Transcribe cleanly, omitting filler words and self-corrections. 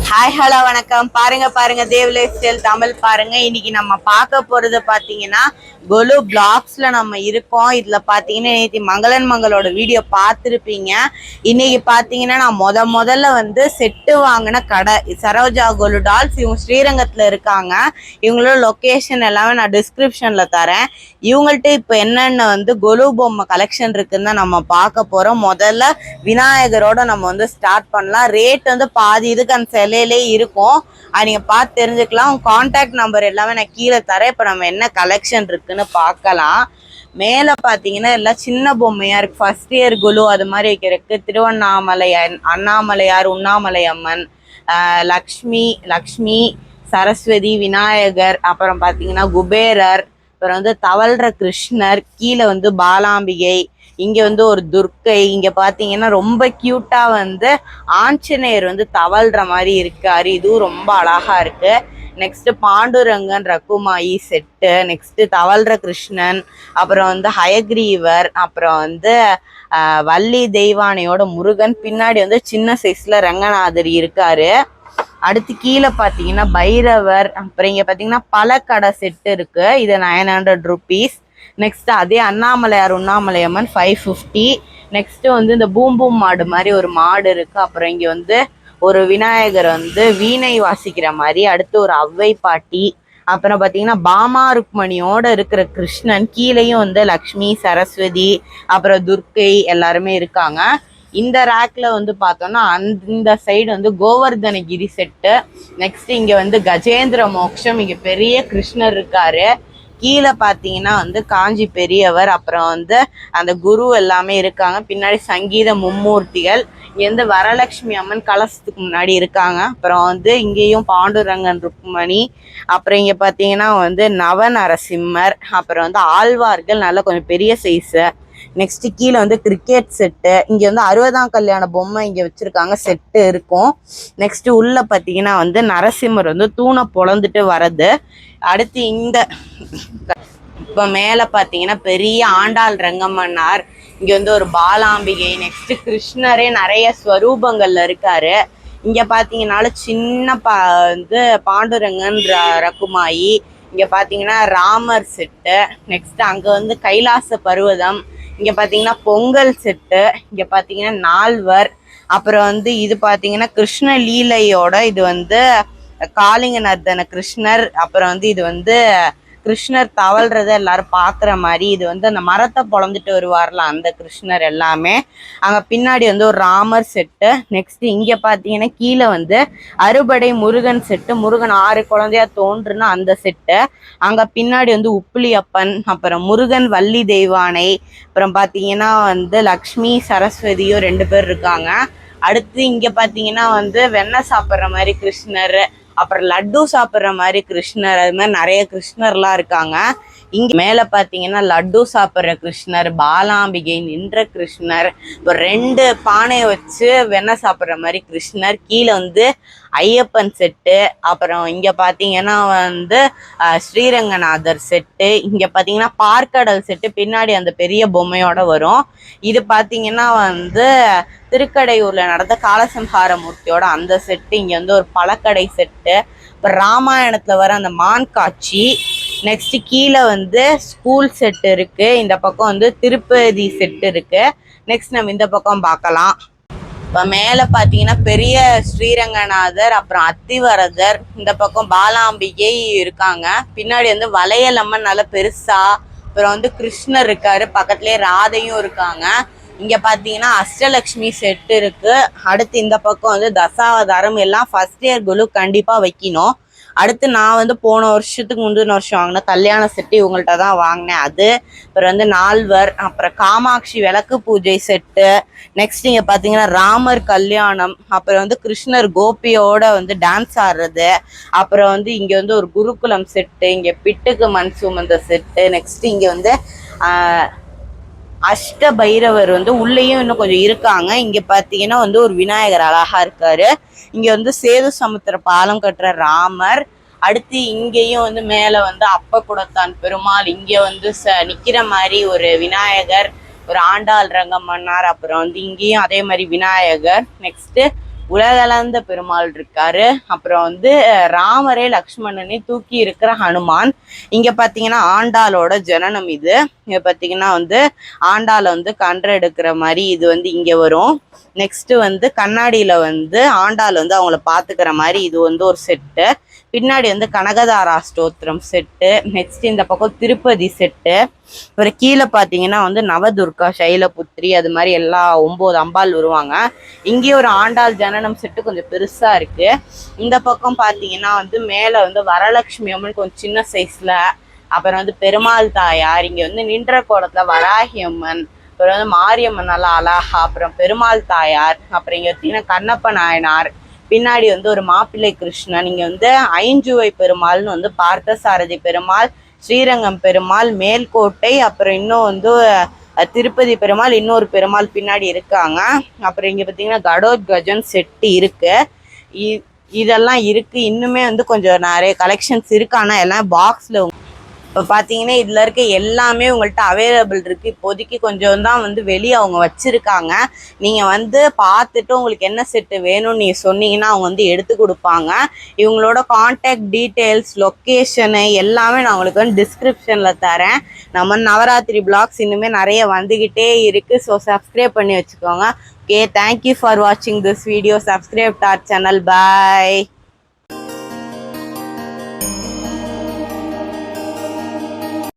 Hi hello வணக்கம். பாருங்க Dev life style Tamil பாருங்க. இன்னைக்கு நம்ம பார்க்க போறது பாத்தீங்கன்னா கொலு பிளாக்ஸ்ல நம்ம இருக்கோம். இதுல பாத்தீங்கன்னா நேற்று மங்களோட வீடியோ பார்த்துருப்பீங்க. இன்னைக்கு பாத்தீங்கன்னா நான் முதல்ல வந்து செட்டு வாங்கின கடை சரோஜா கொலு டால்ஸ். இவங்க ஸ்ரீரங்கத்துல இருக்காங்க. இவங்களோட லொகேஷன் எல்லாமே நான் டிஸ்கிரிப்ஷன்ல தரேன். இவங்கள்ட்ட இப்போ என்னென்ன வந்து கொலு பொம்மை கலெக்ஷன் இருக்குன்னு தான் நம்ம பார்க்க போறோம். முதல்ல விநாயகரோட நம்ம வந்து ஸ்டார்ட் பண்ணலாம். ரேட் வந்து பாதி இதுக்கு அந்த சிலையிலே இருக்கும், அது நீங்க பார்த்து தெரிஞ்சுக்கலாம். கான்டாக்ட் நம்பர் எல்லாமே நான் கீழே தரேன். இப்போ நம்ம என்ன கலெக்ஷன் இருக்குன்னு பார்க்கலாம். மேலே பார்த்தீங்கன்னா எல்லாம் சின்ன பொம்மையா இருக்கு. ஃபர்ஸ்ட் இயர் குலு அது மாதிரி வைக்கிறதுக்கு திருவண்ணாமலை அண்ணாமலையார், உண்ணாமலை அம்மன், லக்ஷ்மி, சரஸ்வதி, விநாயகர், அப்புறம் பார்த்தீங்கன்னா குபேரர், அப்புறம் வந்து தவழ்ற கிருஷ்ணர், கீழே வந்து பாலாம்பிகை, இங்க வந்து ஒரு துர்க்கை, இங்க பாத்தீங்கன்னா ரொம்ப கியூட்டா வந்து ஆஞ்சநேயர் வந்து தவழ்ற மாதிரி இருக்காரு. இதுவும் ரொம்ப அழகா இருக்கு. Next Pandurangan Rakhumai set, next தவழ்ற கிருஷ்ணன், அப்புறம் வந்து ஹயக்ரீவர், அப்புறம் வந்து வள்ளி தெய்வானையோட முருகன், பின்னாடி வந்து சின்ன சைஸ்ல ரங்கநாதர் இருக்காரு. அடுத்து கீழே பார்த்தீங்கன்னா பைரவர், அப்புறம் இங்கே பார்த்தீங்கன்னா பழக்கடை செட்டு இருக்கு. இது 900 rupees. நெக்ஸ்ட் அதே அண்ணாமலையார் உண்ணாமலையம்மன் 550. நெக்ஸ்ட் வந்து இந்த பூம் மாடு மாதிரி ஒரு மாடு இருக்கு. அப்புறம் இங்கே வந்து ஒரு விநாயகர் வந்து வீணை வாசிக்கிற மாதிரி, அடுத்து ஒரு அவ்வை பாட்டி, அப்புறம் பார்த்தீங்கன்னா பாமா ருக்மணியோட இருக்கிற கிருஷ்ணன், கீழேயும் வந்து லக்ஷ்மி, சரஸ்வதி, அப்புறம் துர்க்கை எல்லாருமே இருக்காங்க. இந்த ரேக்ல வந்து பார்த்தோம்னா அந்த சைடு வந்து கோவர்தனகிரி செட்டு. நெக்ஸ்ட் இங்க வந்து கஜேந்திர மோக்ஷம், இங்க பெரிய கிருஷ்ணர் இருக்காரு. கீழே பார்த்தீங்கன்னா வந்து காஞ்சி பெரியவர், அப்புறம் வந்து அந்த குரு எல்லாமே இருக்காங்க. பின்னாடி சங்கீத மும்மூர்த்திகள், இங்க வந்து வரலட்சுமி அம்மன் கலசத்துக்கு முன்னாடி இருக்காங்க. அப்புறம் வந்து இங்கேயும் பாண்டுரங்கன் ருக்மணி, அப்புறம் இங்க பார்த்தீங்கன்னா வந்து நவநரசிம்மர், அப்புறம் வந்து ஆழ்வார்கள் நல்ல கொஞ்சம் பெரிய சைஸு. நெக்ஸ்ட் கீழே வந்து கிரிக்கெட் செட்டு, இங்க வந்து 60ஆம் கல்யாண பொம்மை இங்க வச்சிருக்காங்க, செட்டு இருக்கும். நெக்ஸ்ட் உள்ள பாத்தீங்கன்னா வந்து நரசிம்மர் வந்து தூணை பொழந்துட்டு வர்றது. அடுத்து இந்த இப்ப மேல பாத்தீங்கன்னா பெரிய ஆண்டாள் ரங்கம்மன்னார், இங்க வந்து ஒரு பாலாம்பிகை, நெக்ஸ்ட் கிருஷ்ணரே நிறைய ஸ்வரூபங்கள்ல இருக்காரு. இங்க பாத்தீங்கன்னாலும் சின்ன வந்து பாண்டுரங்கன் ரகுமாயி, இங்க பாத்தீங்கன்னா ராமர் செட்டு. நெக்ஸ்ட் அங்க வந்து கைலாச பர்வதம், இங்க பாத்தீங்கன்னா பொங்கல் செட்டு, இங்க பாத்தீங்கன்னா நால்வர், அப்புறம் வந்து இது பாத்தீங்கன்னா கிருஷ்ண லீலையோட இது வந்து காளிங்க நர்தன கிருஷ்ணர், அப்புறம் வந்து இது வந்து கிருஷ்ணர் தவழ்றத எல்லாரும் பாக்குற மாதிரி, இது வந்து அந்த மரத்தை பொழந்துட்டு வருவார்ல அந்த கிருஷ்ணர் எல்லாமே. அங்க பின்னாடி வந்து ஒரு ராமர் செட்டு. நெக்ஸ்ட் இங்க பாத்தீங்கன்னா கீழே வந்து அறுபடை முருகன் செட்டு, முருகன் 6 குழந்தையா தோன்றுனா அந்த செட்டு. அங்க பின்னாடி வந்து உப்புளியப்பன், அப்புறம் முருகன் வள்ளி தெய்வானை, அப்புறம் பாத்தீங்கன்னா வந்து லக்ஷ்மி சரஸ்வதியும் 2 பேர் இருக்காங்க. அடுத்து இங்க பாத்தீங்கன்னா வந்து வெண்ணெய் சாப்பிட்ற மாதிரி கிருஷ்ணர், அப்புறம் லட்டு சாப்பிட்ற மாதிரி கிருஷ்ணர், அது மாதிரி நிறைய கிருஷ்ணர்லாம் இருக்காங்க. இங்க மேல பாத்தீங்கன்னா லட்டு சாப்பிட்ற கிருஷ்ணர், பாலாம்பிகை நின்ற கிருஷ்ணர், இப்போ 2 பானையை வச்சு வெண்ணெய் சாப்பிட்ற மாதிரி கிருஷ்ணர், கீழே வந்து ஐயப்பன் செட்டு, அப்புறம் இங்க பாத்தீங்கன்னா வந்து ஸ்ரீரங்கநாதர் செட்டு, இங்க பாத்தீங்கன்னா பார்க்கடல் செட்டு, பின்னாடி அந்த பெரிய பொம்மையோட வரும். இது பாத்தீங்கன்னா வந்து திருக்கடையூர்ல நடந்த காலசம்ஹார மூர்த்தியோட அந்த செட்டு. இங்க வந்து ஒரு பழக்கடை செட்டு, இப்போ ராமாயணத்துல வர அந்த மான் காட்சி. நெக்ஸ்ட் கீழே வந்து ஸ்கூல் செட்டு இருக்கு. இந்த பக்கம் வந்து திருப்பதி செட்டு இருக்கு. நெக்ஸ்ட் நம்ம இந்த பக்கம் பார்க்கலாம். இப்போ மேலே பார்த்தீங்கன்னா பெரிய ஸ்ரீரங்கநாதர், அப்புறம் அத்திவரதர், இந்த பக்கம் பாலாம்பிகை இருக்காங்க. பின்னாடி வந்து வளையலம்மன் நல்ல பெருசா, அப்புறம் வந்து கிருஷ்ணர் இருக்காரு, பக்கத்துலேயே ராதையும் இருக்காங்க. இங்க பாத்தீங்கன்னா அஷ்டலட்சுமி செட்டு இருக்கு. அடுத்து இந்த பக்கம் வந்து தசாவதாரம், எல்லாம் ஃபர்ஸ்ட் இயர் குலு கண்டிப்பா வைக்கணும். அடுத்து நான் வந்து போன வருஷத்துக்கு முந்தின வருஷம் வாங்கின கல்யாண செட்டு இவங்கள்ட்ட தான் வாங்கினேன். அது அப்புறம் வந்து நால்வர், அப்புறம் காமாட்சி விளக்கு பூஜை செட்டு. நெக்ஸ்ட் இங்க பாத்தீங்கன்னா ராமர் கல்யாணம், அப்புறம் வந்து கிருஷ்ணர் கோபியோட வந்து டான்ஸ் ஆடுறது, அப்புறம் வந்து இங்க வந்து ஒரு குருகுலம் செட்டு, இங்க பிட்டுக்கு மண் சுமந்த செட்டு. நெக்ஸ்ட் இங்க வந்து அஷ்ட பைரவர் வந்து உள்ளேயும் இன்னும் கொஞ்சம் இருக்காங்க. இங்க பாத்தீங்கன்னா வந்து ஒரு விநாயகர் அழகா இருக்காரு. இங்க வந்து சேது சமுத்திர பாலம் கட்டுற ராமர். அடுத்து இங்கேயும் வந்து மேல வந்து அப்ப குடத்தான் பெருமாள், இங்க வந்து நிக்கிற மாதிரி ஒரு விநாயகர், ஒரு ஆண்டாள் ரங்கம்மன்னார், அப்புறம் வந்து இங்கேயும் அதே மாதிரி விநாயகர். நெக்ஸ்ட் உலகளந்த பெருமாள் இருக்காரு. அப்புறம் வந்து ராமரே லக்ஷ்மணனை தூக்கி இருக்கிற ஹனுமான். இங்க பாத்தீங்கன்னா ஆண்டாளோட ஜனனம் இது. இங்க பாத்தீங்கன்னா வந்து ஆண்டாள வந்து கன்று எடுக்கிற மாதிரி இது வந்து இங்க வரும். நெக்ஸ்ட் வந்து கண்ணாடியில வந்து ஆண்டாள் வந்து அவங்கள பாத்துக்கிற மாதிரி இது வந்து ஒரு செட்டு. பின்னாடி வந்து கனகதாரா ஸ்தோத்திரம் செட்டு. நெக்ஸ்ட் இந்த பக்கம் திருப்பதி செட்டு. அப்புறம் கீழே பார்த்தீங்கன்னா வந்து நவதுர்கா சைலபுத்திரி அது மாதிரி எல்லா 9 அம்பாள் வருவாங்க. இங்கேயும் ஒரு ஆண்டாள் ஜனனம் செட்டு கொஞ்சம் பெருசா இருக்கு. இந்த பக்கம் பார்த்தீங்கன்னா வந்து மேலே வந்து வரலட்சுமி அம்மன் கொஞ்சம் சின்ன சைஸ்ல. அப்புறம் வந்து பெருமாள் தாயார். இங்க வந்து நின்ற கோலத்துல வராகி அம்மன். அப்புறம் வந்து மாரியம்மன் நல்லா அழகா. அப்புறம் பெருமாள் தாயார். அப்புறம் இங்க பார்த்தீங்கன்னா கண்ணப்ப நாயனார். பின்னாடி வந்து ஒரு மாப்பிள்ளை கிருஷ்ணன். இங்க வந்து ஐஞ்சுவை பெருமாள்னு வந்து பார்த்தசாரதி பெருமாள், ஸ்ரீரங்கம் பெருமாள், மேல்கோட்டை, அப்புறம் இன்னும் வந்து திருப்பதி பெருமாள், இன்னொரு பெருமாள் பின்னாடி இருக்காங்க. அப்புறம் இங்க பார்த்தீங்கன்னா கடோத்கஜன் செட்டு இருக்கு. இதெல்லாம் இருக்கு. இன்னுமே வந்து கொஞ்சம் நிறைய கலெக்ஷன்ஸ் இருக்கு. ஆனா எல்லாம் பாக்ஸ்ல. இப்போ பார்த்தீங்கன்னா இதில் இருக்க எல்லாமே உங்கள்கிட்ட அவைலபிள் இருக்குது. இப்போதைக்கு கொஞ்சம் தான் வந்து வெளியே அவங்க வச்சுருக்காங்க. நீங்கள் வந்து பார்த்துட்டு உங்களுக்கு என்ன செட்டு வேணும்னு நீங்கள் சொன்னீங்கன்னா அவங்க வந்து எடுத்து கொடுப்பாங்க. இவங்களோட கான்டாக்ட் டீட்டெயில்ஸ், லொக்கேஷனு எல்லாமே நான் உங்களுக்கு வந்து டிஸ்கிரிப்ஷனில் தரேன். நம்ம நவராத்திரி பிளாக்ஸ் இன்னுமே நிறைய வந்துக்கிட்டே இருக்குது. ஸோ சப்ஸ்கிரைப் பண்ணி வச்சுக்கோங்க. ஓகே, தேங்க்யூ ஃபார் வாட்சிங் this video. Subscribe to our channel. Bye.